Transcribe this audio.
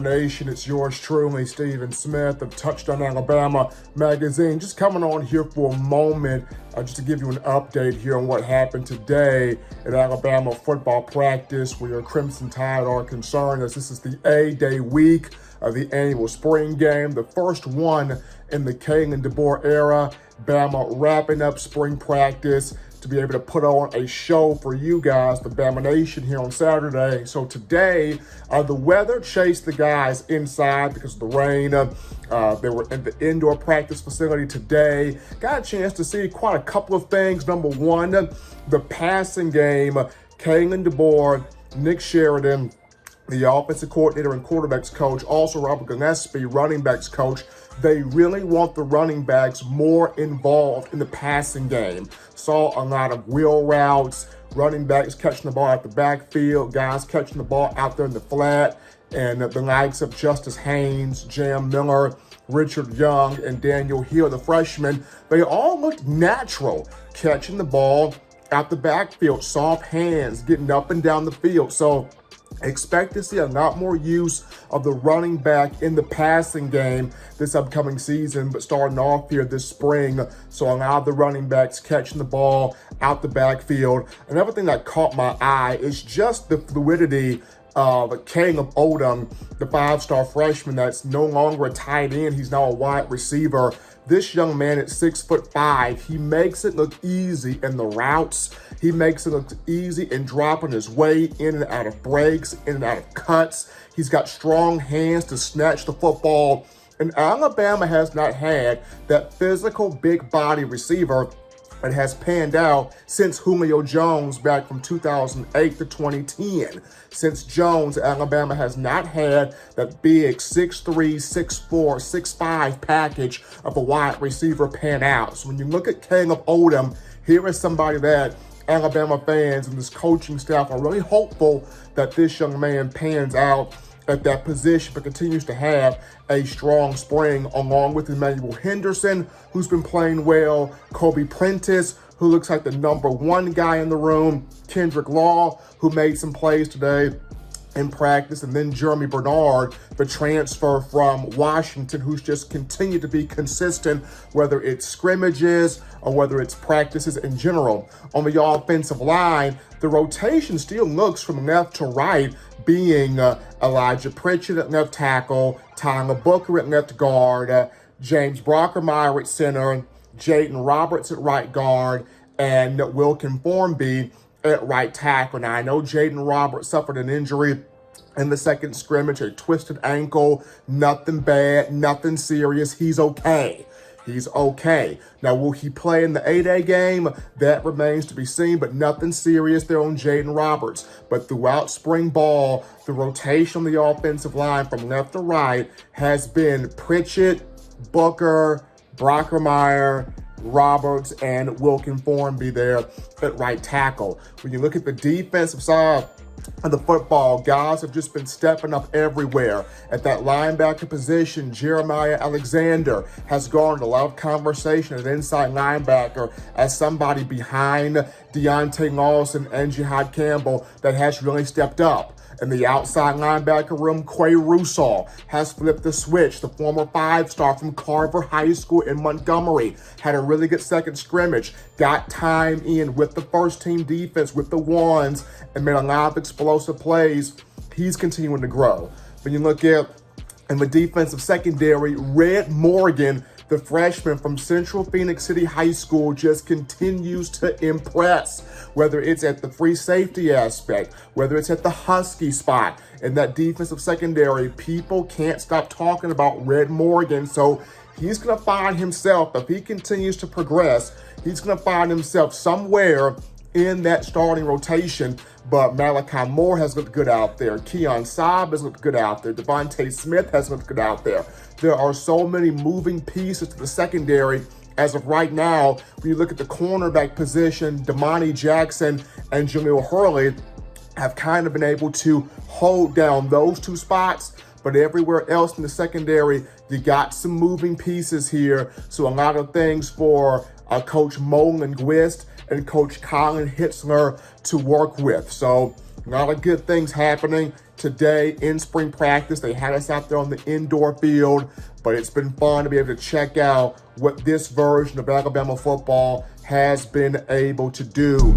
Nation. It's yours truly, Stephen Smith of Touchdown Alabama magazine. Just coming on here for a moment just to give you an update here on what happened today at Alabama football practice where your Crimson Tide are concerned, as this is the A-Day week of the annual spring game, the first one in the Kalen DeBoer era. Bama wrapping up spring practice to be able to put on a show for you guys, the Bama Nation, here on Saturday. So today, the weather chased the guys inside because of the rain. They were in the indoor practice facility today. Got a chance to see quite a couple of things. Number one, the passing game. Kalen DeBoer, Nick Sheridan, the offensive coordinator and quarterbacks coach, also Robert Gillespie, running backs coach. They really want the running backs more involved in the passing game. Saw a lot of wheel routes, running backs catching the ball at the backfield, guys catching the ball out there in the flat, and the likes of Justice Haynes, Jam Miller, Richard Young, and Daniel Hill, the freshman, they all looked natural catching the ball out the backfield, soft hands, getting up and down the field. So expect to see a lot more use of the running back in the passing game this upcoming season, but starting off here this spring. So a lot of the running backs catching the ball out the backfield. Another thing that caught my eye is just the fluidity of Caleb Odom, the five-star freshman that's no longer a tight end. He's now a wide receiver. This young man at 6'5", he makes it look easy in the routes. He makes it look easy in dropping his way in and out of breaks, in and out of cuts. He's got strong hands to snatch the football. And Alabama has not had that physical big body receiver that has panned out since Julio Jones back from 2008 to 2010. Since Jones, Alabama has not had that big 6'3", 6'4", 6'5" package of a wide receiver pan out. So when you look at Caleb Odom, here is somebody that Alabama fans and this coaching staff are really hopeful that this young man pans out at that position, but continues to have a strong spring, along with Emmanuel Henderson, who's been playing well, Kobe Prentice, who looks like the number one guy in the room, Kendrick Law, who made some plays today in practice, and then Jeremy Bernard, the transfer from Washington, who's just continued to be consistent, whether it's scrimmages or whether it's practices in general. On the offensive line, the rotation still looks from left to right, being Elijah Pritchett at left tackle, Tyler Booker at left guard, James Brockermeyer at center, Jaden Roberts at right guard, and Wilkin Formby at right tackle. Now, I know Jaden Roberts suffered an injury in the second scrimmage, a twisted ankle, nothing bad, nothing serious. He's okay. He's okay. Now, will he play in the A-Day game? That remains to be seen, but nothing serious there on Jaden Roberts. But throughout spring ball, the rotation on the offensive line from left to right has been Pritchett, Booker, Brockermeyer, Roberts, and Wilkin Formby there at right tackle. When you look at the defensive side of the football, guys have just been stepping up everywhere. At that linebacker position, Jeremiah Alexander has garnered a lot of conversation at inside linebacker as somebody behind Deontay Lawson and Jihad Campbell that has really stepped up. In the outside linebacker room, Quay Russaw has flipped the switch. The former five-star from Carver High School in Montgomery had a really good second scrimmage, got time in with the first-team defense, with the ones, and made a lot of explosive plays. He's continuing to grow. When you look at in the defensive secondary, Red Morgan, the freshman from Central Phoenix City High School, just continues to impress, whether it's at the free safety aspect, whether it's at the Husky spot. In that defensive secondary, people can't stop talking about Red Morgan. So he's going to find himself, if he continues to progress, he's going to find himself somewhere in that starting rotation. But Malachi Moore has looked good out there. Keon Saab has looked good out there. Devontae Smith has looked good out there. There are so many moving pieces to the secondary as of right now. When you look at the cornerback position, Damani Jackson and Jaleel Hurley have kind of been able to hold down those two spots. But everywhere else in the secondary, you got some moving pieces here. So a lot of things for Coach Mo Linguist and Coach Colin Hitzler to work with. So A lot of good things happening today in spring practice. They had us out there on the indoor field, but it's been fun to be able to check out what this version of Alabama football has been able to do.